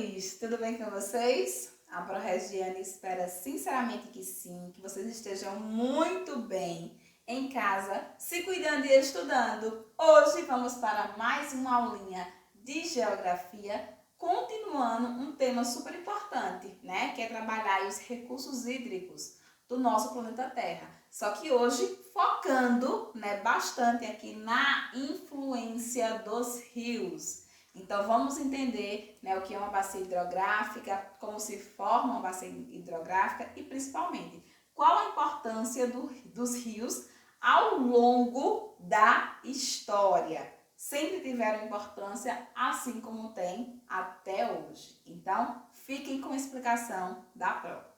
amores! Tudo bem com vocês? A ProRegiane espera sinceramente que sim, que vocês estejam muito bem em casa, se cuidando e estudando. Hoje vamos para mais uma aulinha de geografia, continuando um tema super importante, né? Que é trabalhar os recursos hídricos do nosso planeta Terra. Só que hoje focando, né, bastante aqui na influência dos rios. Então, vamos entender, né, o que é uma bacia hidrográfica, como se forma uma bacia hidrográfica e, principalmente, qual a importância dos rios ao longo da história. Sempre tiveram importância, assim como tem até hoje. Então, fiquem com a explicação da prova.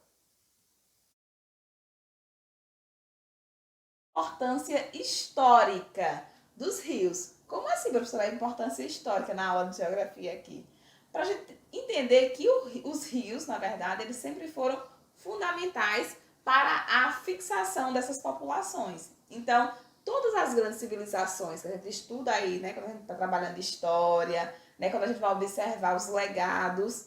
Importância histórica dos rios. Como assim, professora, a importância histórica na aula de geografia aqui? Para a gente entender que os rios, na verdade, eles sempre foram fundamentais para a fixação dessas populações. Então, todas as grandes civilizações que a gente estuda aí, né, quando a gente está trabalhando história, né, quando a gente vai observar os legados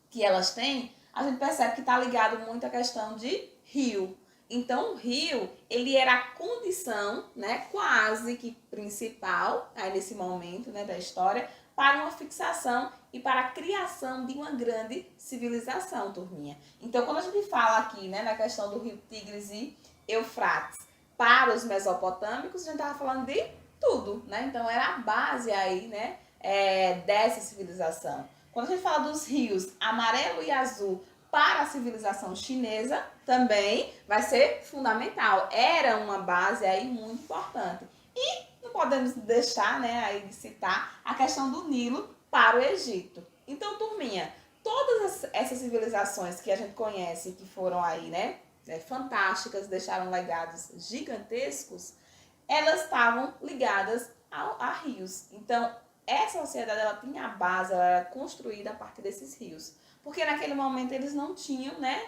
que elas têm, a gente percebe que está ligado muito à questão de rio. Então, o rio, ele era a condição, né, quase que principal, aí nesse momento, né, da história, para uma fixação e para a criação de uma grande civilização, turminha. Então, quando a gente fala aqui, né, na questão do rio Tigres e Eufrates para os mesopotâmicos, a gente estava falando de tudo, né? Então, era a base aí, né, dessa civilização. Quando a gente fala dos rios amarelo e azul para a civilização chinesa, também vai ser fundamental. Era uma base aí muito importante. E não podemos deixar, né, aí de citar a questão do Nilo para o Egito. Então, turminha, todas essas civilizações que a gente conhece, que foram aí, né, fantásticas, deixaram legados gigantescos, elas estavam ligadas a rios. Então, essa sociedade, ela tinha a base, ela era construída a partir desses rios. Porque naquele momento eles não tinham, né,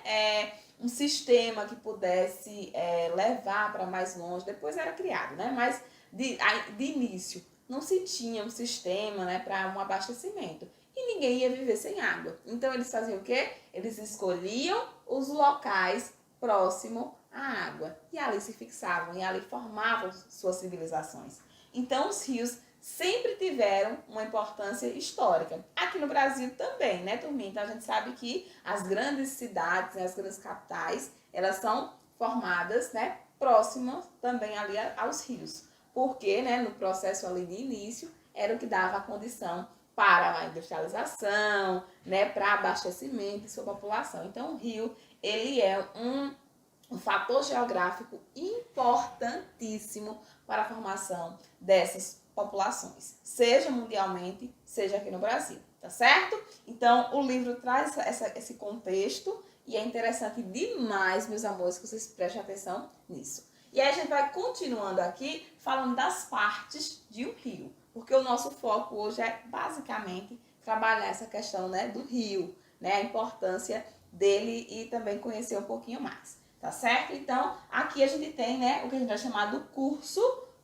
um sistema que pudesse levar para mais longe. Depois era criado, né, mas de início não se tinha um sistema, né, para um abastecimento. E ninguém ia viver sem água. Então eles faziam o quê? Eles escolhiam os locais próximos à água. E ali se fixavam, e ali formavam suas civilizações. Então os rios sempre tiveram uma importância histórica. Aqui no Brasil também, né, turminha? Então a gente sabe que as grandes cidades, né, as grandes capitais, elas são formadas, né, próximas também ali aos rios. Porque, né, no processo ali de início, era o que dava a condição para a industrialização, né, para abastecimento de sua população. Então o rio, ele é um fator geográfico importantíssimo para a formação dessas populações, seja mundialmente, seja aqui no Brasil, tá certo? Então, o livro traz esse contexto e é interessante demais, meus amores, que vocês prestem atenção nisso. E aí a gente vai continuando aqui, falando das partes de um rio, porque o nosso foco hoje é basicamente trabalhar essa questão, né, do rio, né, a importância dele e também conhecer um pouquinho mais, tá certo? Então, aqui a gente tem, né, o que a gente vai chamar do curso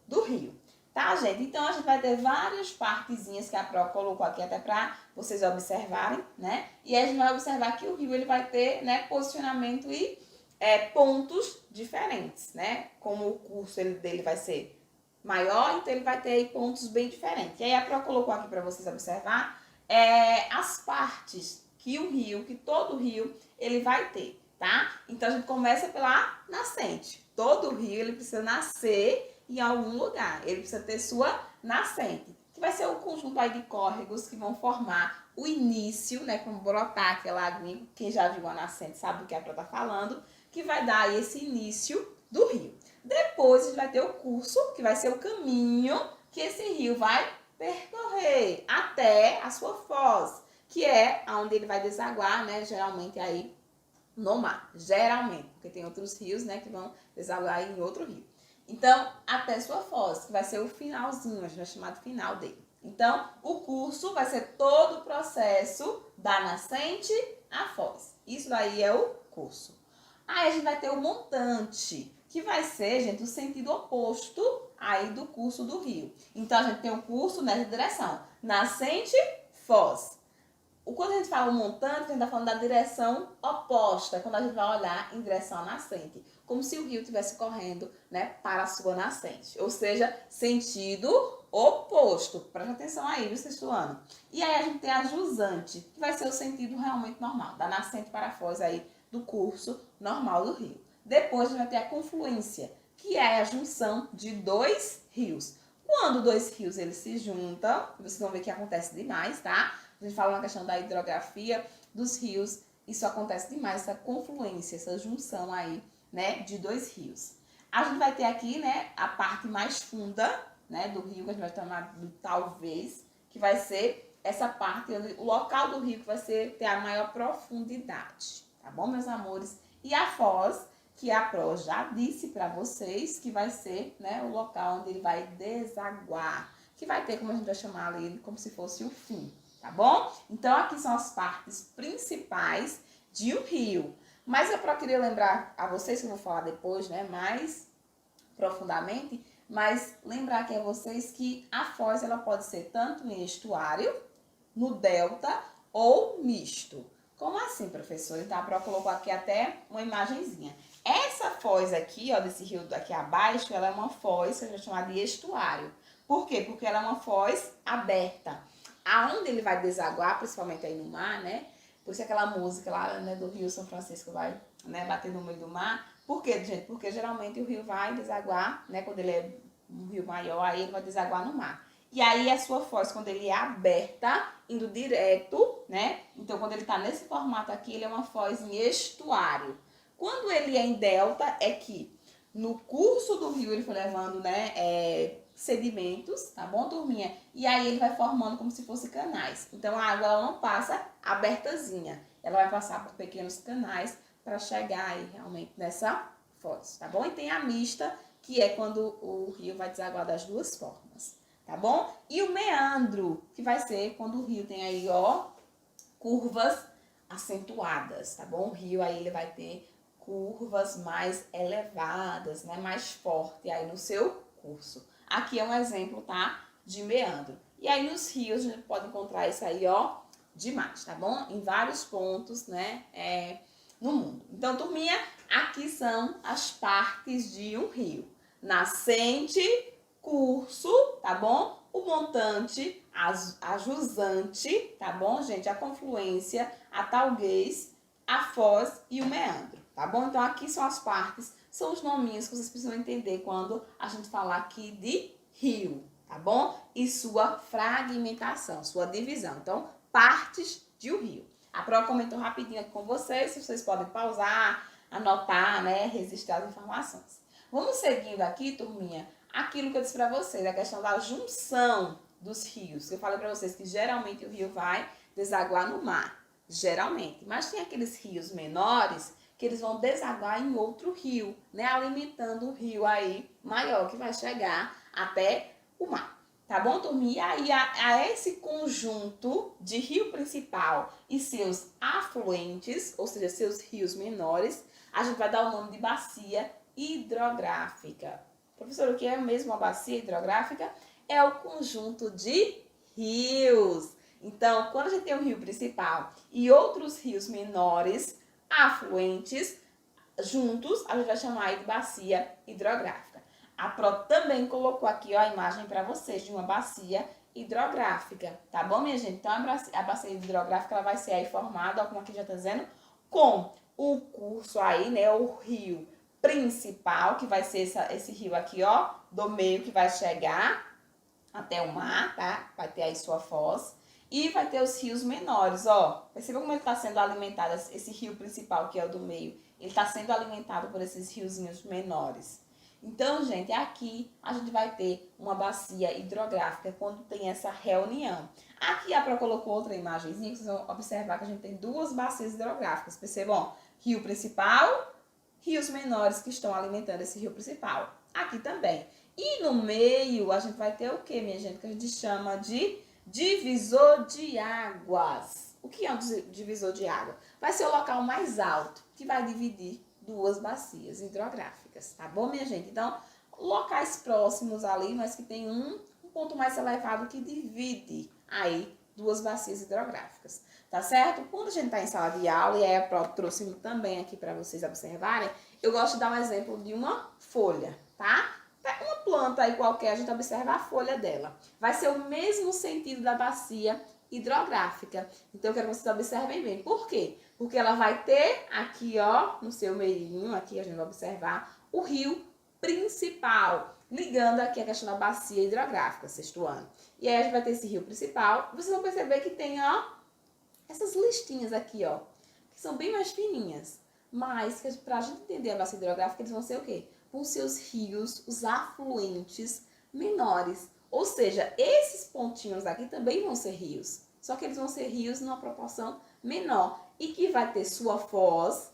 do rio. Tá, gente? Então, a gente vai ter várias partezinhas que a Pro colocou aqui até para vocês observarem, né? E aí a gente vai observar que o rio, ele vai ter, né, posicionamento e pontos diferentes, né? Como o curso dele vai ser maior, então ele vai ter aí pontos bem diferentes. E aí a Pro colocou aqui para vocês observar as partes que o rio, que todo rio, ele vai ter, tá? Então, a gente começa pela nascente. Todo rio, ele precisa nascer em algum lugar. Ele precisa ter sua nascente, que vai ser um conjunto aí de córregos que vão formar o início, né, como brotar aquela aguinha, quem já viu a nascente sabe do que a Pro tá falando, que vai dar aí esse início do rio. Depois a gente vai ter o curso, que vai ser o caminho que esse rio vai percorrer até a sua foz, que é onde ele vai desaguar, né, geralmente aí no mar, geralmente, porque tem outros rios, né, que vão desaguar em outro rio. Então, até sua foz, que vai ser o finalzinho, a gente vai chamar de final dele. Então, o curso vai ser todo o processo da nascente à foz. Isso daí é o curso. Aí a gente vai ter o montante, que vai ser, gente, o sentido oposto aí do curso do rio. Então, a gente tem o curso nessa direção, nascente, foz. Quando a gente fala o montante, a gente está falando da direção oposta, quando a gente vai olhar em direção à nascente. Como se o rio estivesse correndo, né, para a sua nascente. Ou seja, sentido oposto. Presta atenção aí, viu, sexto ano. E aí a gente tem a jusante, que vai ser o sentido realmente normal, da nascente para a foz aí do curso normal do rio. Depois a gente vai ter a confluência, que é a junção de dois rios. Quando dois rios eles se juntam, vocês vão ver que acontece demais, tá? A gente fala na questão da hidrografia dos rios, isso acontece demais, essa confluência, essa junção aí, né, de dois rios. A gente vai ter aqui, né, a parte mais funda, né, do rio, que a gente vai chamar do talvez, que vai ser essa parte, o local do rio que vai ter a maior profundidade, tá bom, meus amores? E a foz, que a Pro já disse para vocês, que vai ser, né, o local onde ele vai desaguar, que vai ter, como a gente vai chamar ali, como se fosse o fim, tá bom? Então, aqui são as partes principais de um rio. Mas eu queria lembrar a vocês, que eu vou falar depois, né, mais profundamente, mas lembrar aqui a vocês que a foz, ela pode ser tanto em estuário, no delta ou misto. Como assim, professor? Então, a Pro colocou aqui até uma imagenzinha. Essa foz aqui, ó, desse rio daqui abaixo, ela é uma foz que a gente chama de estuário. Por quê? Porque ela é uma foz aberta. Aonde ele vai desaguar, principalmente aí no mar, né? Por isso aquela música lá, né, do Rio São Francisco vai, né, bater no meio do mar. Por quê, gente? Porque geralmente o rio vai desaguar, né, quando ele é um rio maior, aí ele vai desaguar no mar. E aí a sua foz, quando ele é aberta, indo direto, né? Então, quando ele tá nesse formato aqui, ele é uma foz em estuário. Quando ele é em delta, é que no curso do rio ele foi levando, né, sedimentos, tá bom, turminha? E aí ele vai formando como se fosse canais. Então, a água ela não passa abertazinha. Ela vai passar por pequenos canais para chegar aí realmente nessa foz, tá bom? E tem a mista, que é quando o rio vai desaguar das duas formas, tá bom? E o meandro, que vai ser quando o rio tem aí, ó, curvas acentuadas, tá bom? O rio aí ele vai ter curvas mais elevadas, né? Mais forte aí no seu curso. Aqui é um exemplo, tá? De meandro. E aí nos rios a gente pode encontrar isso aí, ó, demais, tá bom? Em vários pontos, né? No mundo. Então, turminha, aqui são as partes de um rio. Nascente, curso, tá bom? O montante, a jusante, tá bom, gente? A confluência, a talguez, a foz e o meandro, tá bom? Então, aqui são as partes, são os nominhos que vocês precisam entender quando a gente falar aqui de rio, tá bom? E sua fragmentação, sua divisão. Então, partes de um rio. A Pro comentou rapidinho aqui com vocês, vocês podem pausar, anotar, né, registrar as informações. Vamos seguindo aqui, turminha, aquilo que eu disse para vocês, a questão da junção dos rios. Eu falei para vocês que geralmente o rio vai desaguar no mar, geralmente. Mas tem aqueles rios menores que eles vão desaguar em outro rio, né, alimentando o rio aí maior, que vai chegar até o mar. Tá bom, turminha? E aí, a esse conjunto de rio principal e seus afluentes, ou seja, seus rios menores, a gente vai dar o nome de bacia hidrográfica. Professor, o que é mesmo uma bacia hidrográfica? É o conjunto de rios. Então, quando a gente tem um rio principal e outros rios menores, afluentes, juntos, a gente vai chamar aí de bacia hidrográfica. A Pro também colocou aqui, ó, a imagem para vocês de uma bacia hidrográfica, tá bom, minha gente? Então, a bacia hidrográfica ela vai ser aí formada, ó, como aqui já tá dizendo, com o curso aí, né, o rio principal, que vai ser esse rio aqui, ó, do meio, que vai chegar até o mar, tá? Vai ter aí sua foz. E vai ter os rios menores, ó. Perceba como ele está sendo alimentado, esse rio principal, que é o do meio. Ele está sendo alimentado por esses riozinhos menores. Então, gente, aqui a gente vai ter uma bacia hidrográfica quando tem essa reunião. Aqui a Pro colocou outra imagenzinha, que vocês vão observar que a gente tem duas bacias hidrográficas. Percebam? Rio principal, rios menores que estão alimentando esse rio principal. Aqui também. E no meio a gente vai ter o que, minha gente? Que a gente chama de divisor de águas. O que é um divisor de água? Vai ser o local mais alto que vai dividir duas bacias hidrográficas, tá bom, minha gente? Então, locais próximos ali, mas que tem um ponto mais elevado que divide aí duas bacias hidrográficas, tá certo? Quando a gente está em sala de aula, e aí a Pro trouxe também aqui para vocês observarem, eu gosto de dar um exemplo de uma folha, tá? Uma planta aí qualquer, a gente observa a folha dela. Vai ser o mesmo sentido da bacia hidrográfica. Então, eu quero que vocês observem bem. Por quê? Porque ela vai ter aqui, ó, no seu meirinho, aqui a gente vai observar o rio principal, ligando aqui a questão da bacia hidrográfica, sexto ano. E aí a gente vai ter esse rio principal. Vocês vão perceber que tem, ó, essas listinhas aqui, ó, que são bem mais fininhas. Mas, pra gente entender a bacia hidrográfica, eles vão ser o quê? Vão ser os rios, os afluentes menores. Ou seja, esses pontinhos aqui também vão ser rios. Só que eles vão ser rios numa proporção menor. E que vai ter sua foz,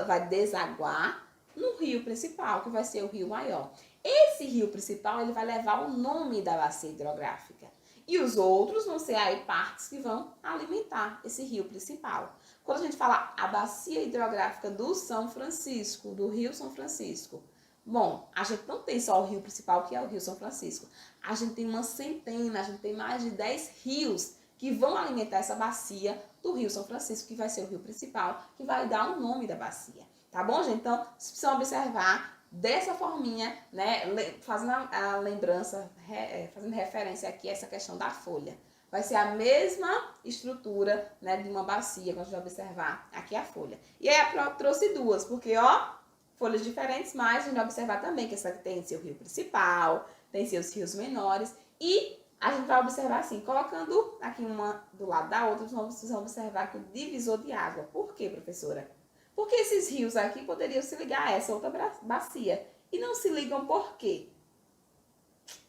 vai desaguar no rio principal, que vai ser o rio maior. Esse rio principal, ele vai levar o nome da bacia hidrográfica. E os outros vão ser aí partes que vão alimentar esse rio principal. Quando a gente fala a bacia hidrográfica do São Francisco, do Rio São Francisco, bom, a gente não tem só o rio principal, que é o Rio São Francisco. A gente tem uma centena, a gente tem mais de 10 rios que vão alimentar essa bacia do Rio São Francisco, que vai ser o rio principal, que vai dar o nome da bacia. Tá bom, gente? Então, vocês precisam observar dessa forminha, né, fazendo a lembrança, fazendo referência aqui a essa questão da folha. Vai ser a mesma estrutura, né, de uma bacia, quando a gente vai observar aqui a folha. E aí a Pro trouxe duas, porque, ó, folhas diferentes, mas a gente vai observar também que essa aqui tem seu rio principal, tem seus rios menores, e a gente vai observar assim, colocando aqui uma do lado da outra, vocês vão observar aqui o divisor de água. Por quê, professora? Porque esses rios aqui poderiam se ligar a essa outra bacia. E não se ligam por quê?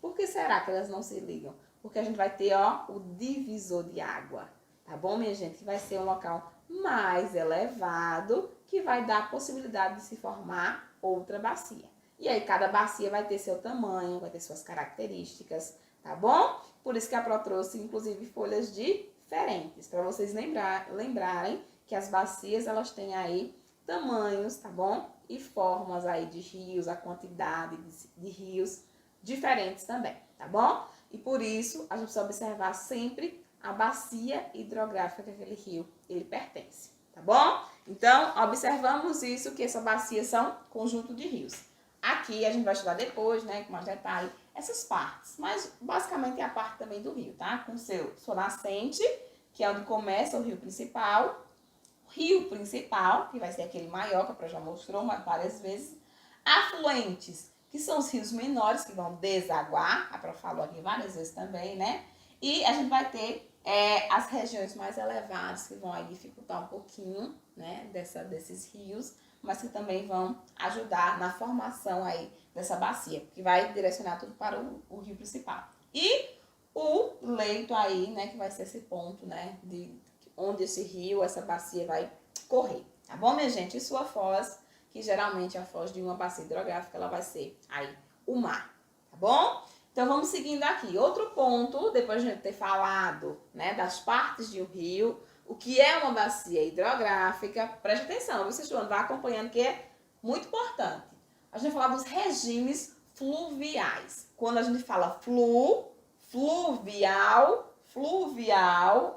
Por que será que elas não se ligam? Porque a gente vai ter, ó, o divisor de água. Tá bom, minha gente? Que vai ser um local mais elevado, que vai dar a possibilidade de se formar outra bacia. E aí, cada bacia vai ter seu tamanho, vai ter suas características, tá bom? Por isso que a Pro trouxe, inclusive, folhas diferentes, para vocês lembrarem que as bacias, elas têm aí tamanhos, tá bom? E formas aí de rios, a quantidade de rios diferentes também, tá bom? E por isso, a gente precisa observar sempre a bacia hidrográfica que aquele rio, ele pertence, tá bom? Então, observamos isso, que essa bacia são conjunto de rios. Aqui a gente vai estudar depois, né, com mais detalhe, essas partes, mas basicamente é a parte também do rio, tá? Com sua nascente, que é onde começa o rio principal, que vai ser aquele maior, que a Pro já mostrou várias vezes, afluentes, que são os rios menores, que vão desaguar, a Pro falou aqui várias vezes também, né? E a gente vai ter as regiões mais elevadas, que vão aí dificultar um pouquinho, né, desses rios, mas que também vão ajudar na formação aí dessa bacia, que vai direcionar tudo para o rio principal. E o leito aí, né, que vai ser esse ponto, né, de onde esse rio, essa bacia vai correr, tá bom, minha gente? E sua foz, que geralmente a foz de uma bacia hidrográfica, ela vai ser aí o mar, tá bom? Então, vamos seguindo aqui. Outro ponto, depois de a gente ter falado, né, das partes de um rio, o que é uma bacia hidrográfica, preste atenção, você vai acompanhando, que é muito importante. A gente vai falar dos regimes fluviais. Quando a gente fala fluvial,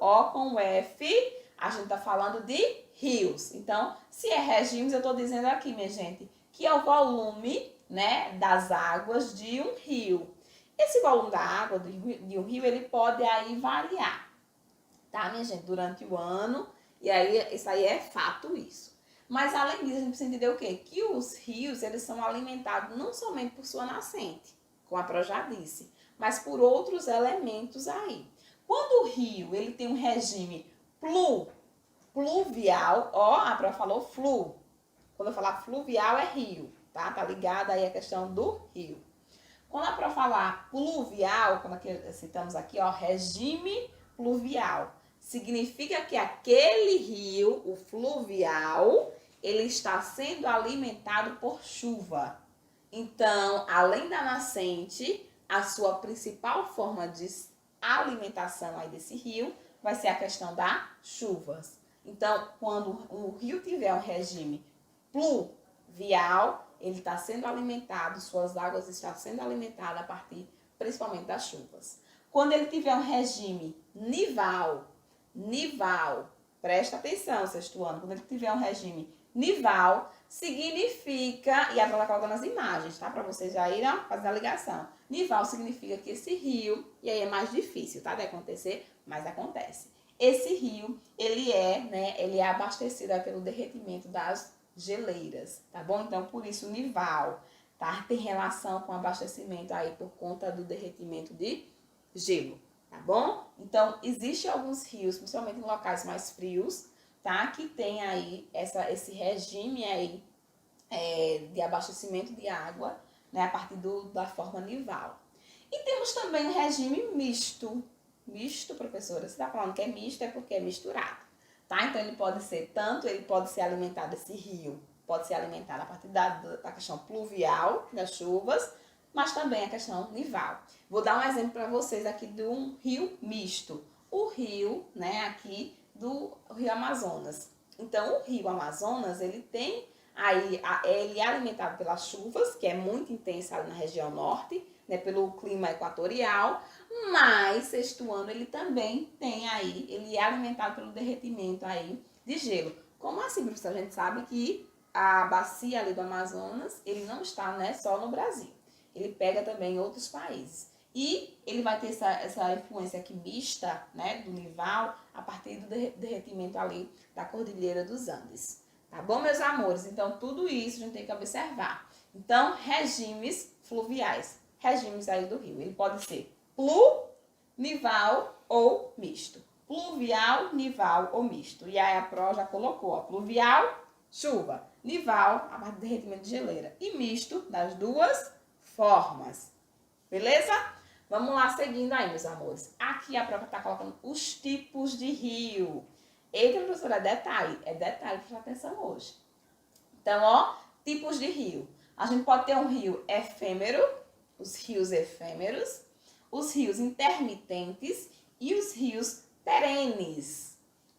ó com F, a gente tá falando de rios. Então, se é regimes, eu tô dizendo aqui, minha gente, que é o volume, né, das águas de um rio. Esse volume da água de um rio, ele pode aí variar, tá, minha gente, durante o ano, e aí, isso aí é fato, isso. Mas, além disso, a gente precisa entender o quê? Que os rios, eles são alimentados não somente por sua nascente, como a Pro já disse, mas por outros elementos aí. Quando o rio, ele tem um regime pluvial, ó, a Pro falou flu. Quando eu falar fluvial, é rio, tá? Tá ligado aí a questão do rio. Quando é para falar pluvial, como aqui, citamos aqui, ó, regime pluvial, significa que aquele rio, o fluvial, ele está sendo alimentado por chuva. Então, além da nascente, a sua principal forma de alimentação aí desse rio vai ser a questão das chuvas. Então, quando o rio tiver um regime pluvial, ele está sendo alimentado, suas águas estão sendo alimentadas a partir principalmente das chuvas. Quando ele tiver um regime nival, presta atenção, sexto ano, quando ele tiver um regime nival, significa, e agora coloca nas imagens, tá? Para vocês já irem fazer a ligação. Nival significa que esse rio, e aí é mais difícil, tá? De acontecer, mas acontece. Esse rio, ele é abastecido pelo derretimento das geleiras, tá bom? Então, por isso, nival, tá? Tem relação com abastecimento aí por conta do derretimento de gelo, tá bom? Então, existem alguns rios, principalmente em locais mais frios, tá? Que tem aí esse regime aí de abastecimento de água, né? A partir da forma nival. E temos também o regime misto. Misto, professora, você está falando que é misto, é porque é misturado, tá? Então, ele pode ser alimentado, esse rio, pode ser alimentado a partir da questão pluvial, das chuvas, mas também a questão nival. Vou dar um exemplo para vocês aqui de um rio misto. O rio, né, aqui do Rio Amazonas. Então, o Rio Amazonas, ele tem aí, ele é alimentado pelas chuvas, que é muito intensa ali na região norte, né, pelo clima equatorial, mas sexto ano ele também tem aí, ele é alimentado pelo derretimento aí de gelo. Como assim, professor? A gente sabe que a bacia ali do Amazonas, ele não está, né, só no Brasil. Ele pega também em outros países. E ele vai ter essa influência aqui mista, né, do nival, a partir do derretimento ali da Cordilheira dos Andes. Tá bom, meus amores? Então, tudo isso a gente tem que observar. Então, regimes fluviais, regimes aí do rio. Ele pode ser nival ou misto. Pluvial, nival ou misto. E aí a Pro já colocou, ó, pluvial, chuva. Nival, a partir do derretimento de geleira. E misto, das duas formas. Beleza? Vamos lá, seguindo aí, meus amores. Aqui a Pro está colocando os tipos de rio. Eita, professora, é detalhe, presta atenção hoje. Então, ó, tipos de rio. A gente pode ter um rio efêmero, os rios efêmeros, os rios intermitentes e os rios perenes.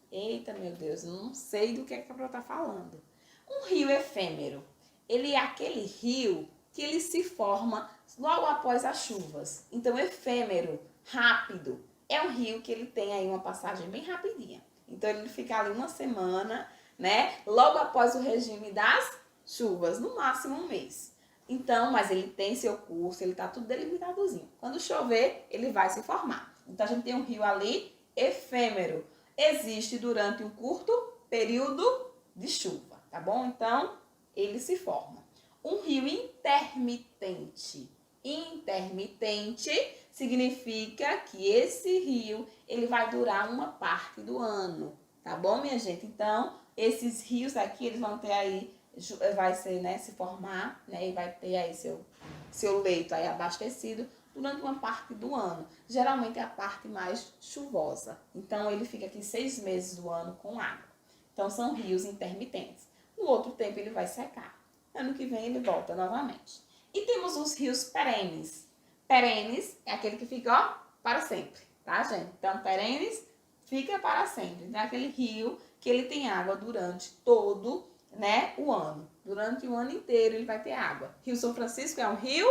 Eita, meu Deus, não sei do que a Pro está falando. Um rio efêmero, ele é aquele rio que ele se forma logo após as chuvas. Então, efêmero, rápido, é um rio que ele tem aí uma passagem bem rapidinha. Então, ele fica ali uma semana, né? Logo após o regime das chuvas, no máximo um mês. Então, mas ele tem seu curso, ele tá tudo delimitadozinho. Quando chover, ele vai se formar. Então, a gente tem um rio ali efêmero. Existe durante um curto período de chuva, tá bom? Então, ele se forma. Um rio intermitente. Intermitente significa que esse rio, ele vai durar uma parte do ano, tá bom, minha gente? Então, esses rios aqui, eles vão ter aí, vai ser, né, se formar, né, e vai ter aí seu leito aí abastecido durante uma parte do ano. Geralmente é a parte mais chuvosa. Então, ele fica aqui 6 meses do ano com água. Então, são rios intermitentes. No outro tempo, ele vai secar. Ano que vem, ele volta novamente. E temos os rios perenes. Perenes é aquele que fica, ó, para sempre, tá, gente? Então, perenes fica para sempre. Então, é aquele rio que ele tem água durante todo, né, o ano. Durante o ano inteiro ele vai ter água. Rio São Francisco é um rio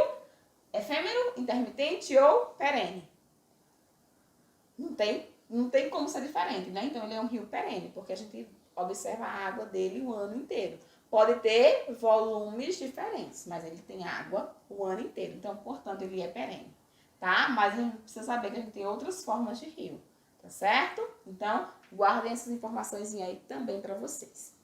efêmero, intermitente ou perene. Não tem como ser diferente, né? Então, ele é um rio perene, porque a gente observa a água dele o ano inteiro. Pode ter volumes diferentes, mas ele tem água o ano inteiro. Então, portanto, ele é perene, tá? Mas a gente precisa saber que a gente tem outras formas de rio, tá certo? Então, guardem essas informações aí também para vocês.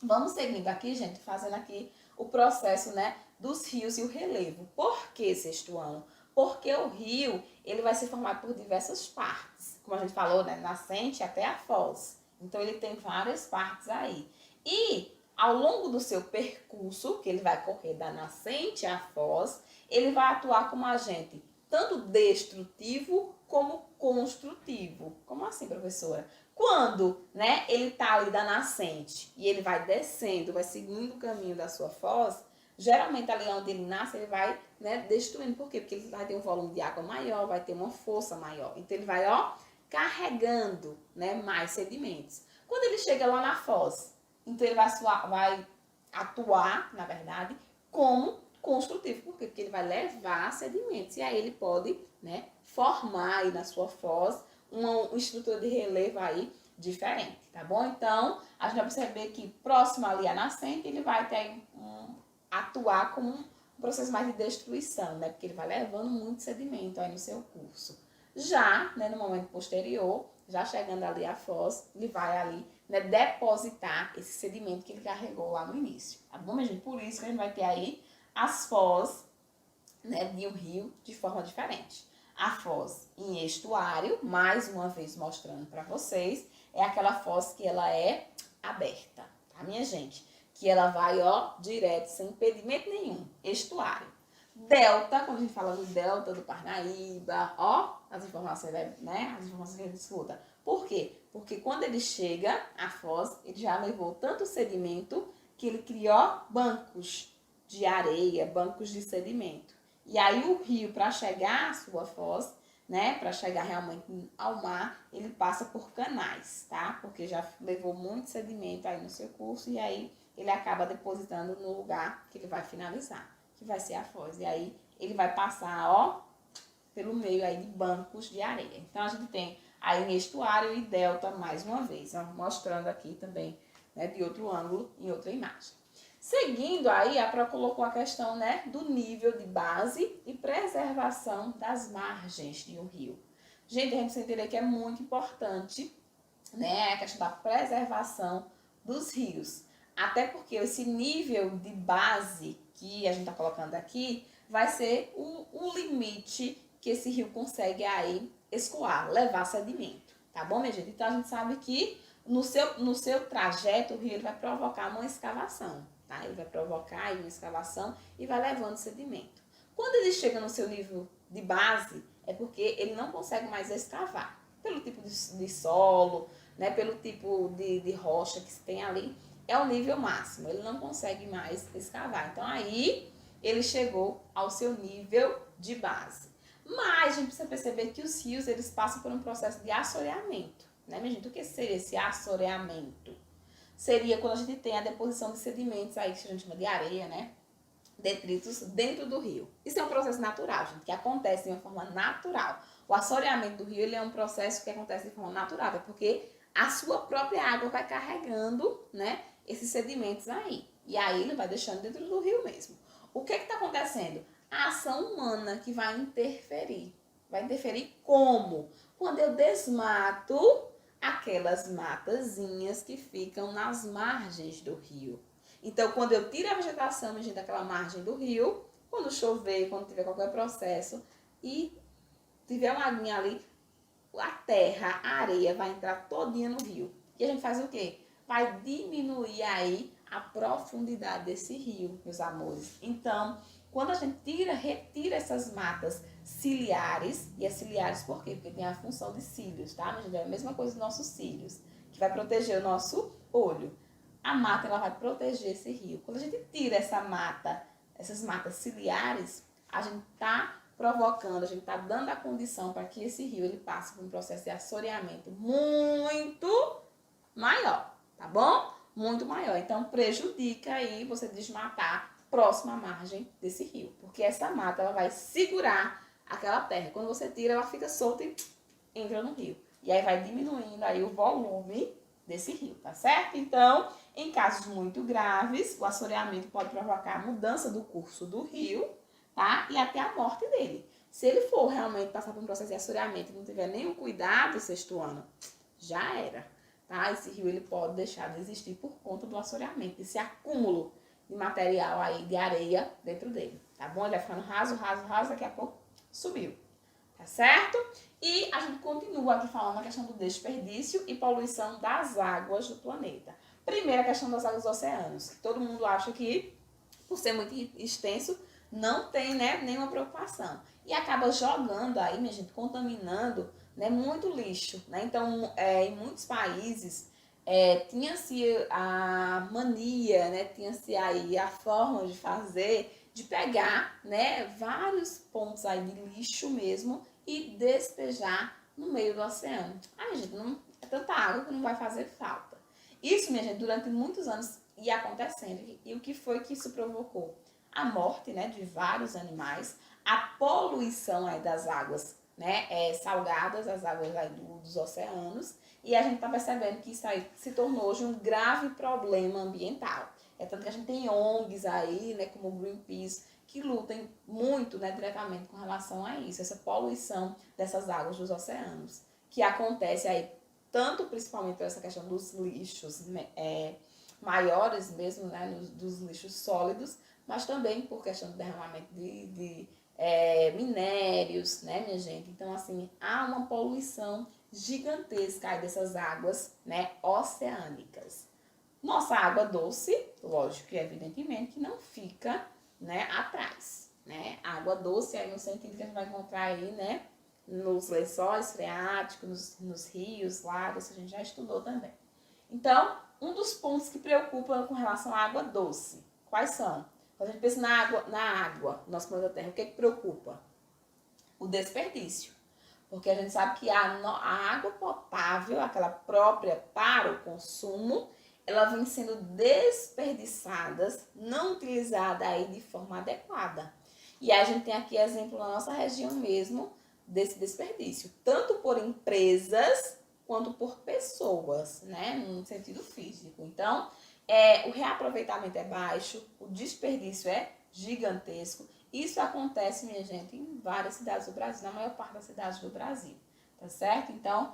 Vamos seguindo aqui, gente, fazendo aqui o processo, né, dos rios e o relevo. Por que sexto ano? Porque o rio, ele vai ser formado por diversas partes. Como a gente falou, né, nascente até a foz. Então, ele tem várias partes aí. E ao longo do seu percurso, que ele vai correr da nascente à foz, ele vai atuar como agente tanto destrutivo como construtivo. Como assim, professora? Quando, né, ele tá ali da nascente e ele vai descendo, vai seguindo o caminho da sua foz, geralmente ali onde ele nasce, ele vai, né, destruindo. Por quê? Porque ele vai ter um volume de água maior, vai ter uma força maior. Então, ele vai, ó, carregando, né, mais sedimentos. Quando ele chega lá na foz, então, ele vai atuar, na verdade, como construtivo. Por quê? Porque ele vai levar sedimentos. E aí ele pode, né, formar aí na sua foz uma estrutura de relevo aí diferente, tá bom? Então, a gente vai perceber que próximo ali à nascente, ele vai ter atuar como um processo mais de destruição, né? Porque ele vai levando muito sedimento aí no seu curso. Já, né, no momento posterior, já chegando ali à foz, ele vai ali, né, depositar esse sedimento que ele carregou lá no início, tá bom, minha gente? Por isso que a gente vai ter aí as foz, né, de um rio de forma diferente. A foz em estuário, mais uma vez mostrando para vocês, é aquela foz que ela é aberta, tá, minha gente? Que ela vai, ó, direto, sem impedimento nenhum, estuário. Delta, quando a gente fala do delta do Parnaíba, ó, as informações, né, as informações que a gente escuta. Por quê? Porque quando ele chega à foz, ele já levou tanto sedimento que ele criou bancos de areia, bancos de sedimento. E aí o rio, para chegar à sua foz, né, para chegar realmente ao mar, ele passa por canais, tá? Porque já levou muito sedimento aí no seu curso e aí ele acaba depositando no lugar que ele vai finalizar, que vai ser a foz. E aí ele vai passar, ó, pelo meio aí de bancos de areia. Então a gente tem aí em estuário e delta mais uma vez, ó, mostrando aqui também, né, de outro ângulo, em outra imagem. Seguindo aí, a Pro colocou a questão, né, do nível de base e preservação das margens de um rio. Gente, a gente precisa entender que é muito importante, né, a questão da preservação dos rios. Até porque esse nível de base que a gente está colocando aqui vai ser o limite que esse rio consegue aí escoar, levar sedimento. Tá bom, minha gente? Então a gente sabe que no seu trajeto o rio ele vai provocar uma escavação. Tá? Ele vai provocar aí uma escavação e vai levando sedimento. Quando ele chega no seu nível de base, é porque ele não consegue mais escavar. Pelo tipo de solo, né, pelo tipo de rocha que se tem ali, é o nível máximo. Ele não consegue mais escavar. Então aí ele chegou ao seu nível de base. Mas a gente precisa perceber que os rios eles passam por um processo de assoreamento. Né, minha gente? O que seria esse assoreamento? Seria quando a gente tem a deposição de sedimentos aí, que a gente chama de areia, né? Detritos dentro do rio. Isso é um processo natural, gente, que acontece de uma forma natural. O assoreamento do rio ele é um processo que acontece de forma natural, é porque a sua própria água vai carregando, né, esses sedimentos aí. E aí ele vai deixando dentro do rio mesmo. O que está acontecendo? A ação humana que vai interferir. Vai interferir como? Quando eu desmato aquelas matazinhas que ficam nas margens do rio. Então, quando eu tiro a vegetação gente, daquela margem do rio, quando chover, quando tiver qualquer processo e tiver uma aguinha ali, a terra, a areia vai entrar todinha no rio. E a gente faz o quê? Vai diminuir aí a profundidade desse rio, meus amores. Então, quando a gente retira essas matas ciliares, e as ciliares por quê? Porque tem a função de cílios, tá? Mas é a mesma coisa dos nossos cílios, que vai proteger o nosso olho. A mata ela vai proteger esse rio. Quando a gente tira essa mata, essas matas ciliares, a gente está provocando, a gente está dando a condição para que esse rio ele passe por um processo de assoreamento muito maior, tá bom? Muito maior. Então prejudica aí você desmatar próximo à margem desse rio, porque essa mata ela vai segurar aquela terra. Quando você tira, ela fica solta e entra no rio. E aí vai diminuindo aí o volume desse rio, tá certo? Então, em casos muito graves, o assoreamento pode provocar a mudança do curso do rio, tá? E até a morte dele. Se ele for realmente passar por um processo de assoreamento e não tiver nenhum cuidado sexto ano, já era, tá? Esse rio ele pode deixar de existir por conta do assoreamento, desse acúmulo de material aí, de areia dentro dele, tá bom? Ele vai ficando raso, daqui a pouco subiu, tá certo? E a gente continua aqui falando a questão do desperdício e poluição das águas do planeta. Primeira questão das águas dos oceanos, que todo mundo acha que, por ser muito extenso, não tem, né, nenhuma preocupação. E acaba jogando aí, minha gente, contaminando, né, muito lixo. Né? Então, em muitos países, tinha-se a mania, né, tinha-se aí a forma de fazer, de pegar, né, vários pontos aí de lixo mesmo e despejar no meio do oceano. Ai, gente, não é tanta água que não vai fazer falta. Isso, minha gente, durante muitos anos ia acontecendo. E o que foi que isso provocou? a morte, né, de vários animais, a poluição aí das águas, né, salgadas, as águas aí dos oceanos, e a gente está percebendo que isso aí se tornou hoje um grave problema ambiental. É tanto que a gente tem ONGs aí, né, como o Greenpeace, que lutam muito, né, diretamente com relação a isso, essa poluição dessas águas dos oceanos, que acontece aí tanto principalmente por essa questão dos lixos maiores mesmo, né, dos lixos sólidos, mas também por questão do derramamento de minérios, né, minha gente? Então, assim, há uma poluição gigantesca aí dessas águas, né, oceânicas. Nossa água doce, lógico que evidentemente que não fica, né, atrás, né? Água doce aí no sentido que a gente vai encontrar aí, né, nos lençóis freáticos, nos rios, lagos, a gente já estudou também. Então, um dos pontos que preocupam com relação à água doce, quais são? Quando a gente pensa na água, no nosso planeta Terra, o que é que preocupa? O desperdício. Porque a gente sabe que a água potável, aquela própria para o consumo, ela vem sendo desperdiçada, não utilizada aí de forma adequada. E a gente tem aqui exemplo na nossa região mesmo desse desperdício, tanto por empresas quanto por pessoas, né, no sentido físico. Então, o reaproveitamento é baixo, o desperdício é gigantesco. Isso acontece, minha gente, em várias cidades do Brasil, na maior parte das cidades do Brasil, tá certo? Então,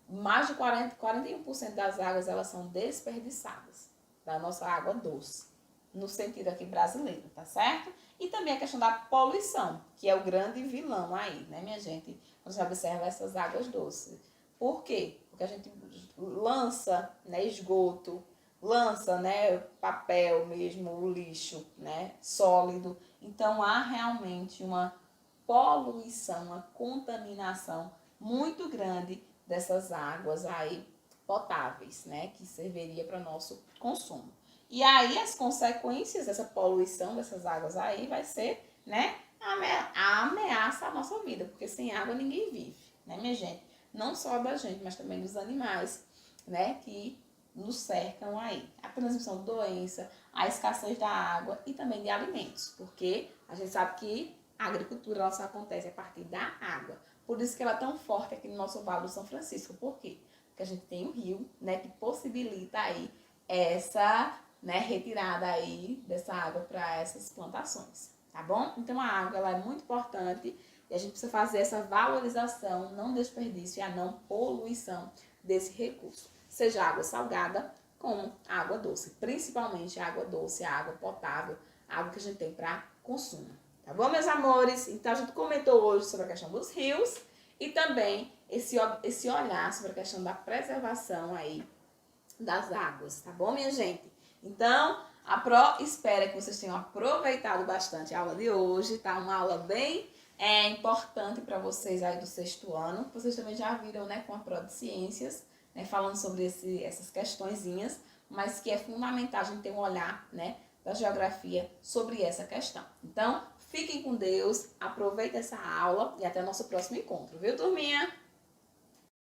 mais de 41% das águas, elas são desperdiçadas, da nossa água doce, no sentido aqui brasileiro, tá certo? E também a questão da poluição, que é o grande vilão aí, né, minha gente? Quando a gente observa essas águas doces. Por quê? Porque a gente lança, né, esgoto, lança, né, papel mesmo, o lixo, né, sólido. Então há realmente uma poluição, uma contaminação muito grande dessas águas aí potáveis, né, que serviria para nosso consumo. E aí as consequências dessa poluição dessas águas aí vai ser, né, a ameaça à nossa vida, porque sem água ninguém vive, né, minha gente? Não só da gente, mas também dos animais, né, que nos cercam aí. A transmissão de doença, a escassez da água e também de alimentos, porque a gente sabe que a agricultura ela só acontece a partir da água. Por isso que ela é tão forte aqui no nosso Vale do São Francisco. Por quê? Porque a gente tem um rio, né, que possibilita aí essa, né, retirada aí dessa água para essas plantações, tá bom? Então a água ela é muito importante e a gente precisa fazer essa valorização, não desperdício e a não poluição desse recurso. Seja água salgada como água doce, principalmente a água doce, a água potável, a água que a gente tem para consumo. Tá bom, meus amores? Então, a gente comentou hoje sobre a questão dos rios e também esse olhar sobre a questão da preservação aí das águas, tá bom, minha gente? Então, a Pro espera que vocês tenham aproveitado bastante a aula de hoje, tá? Uma aula bem importante para vocês aí do sexto ano. Vocês também já viram, né, com a Pro de Ciências, né, falando sobre essas questõezinhas, mas que é fundamental a gente ter um olhar, né, da geografia sobre essa questão. Então, fiquem com Deus, aproveitem essa aula e até o nosso próximo encontro, viu, turminha?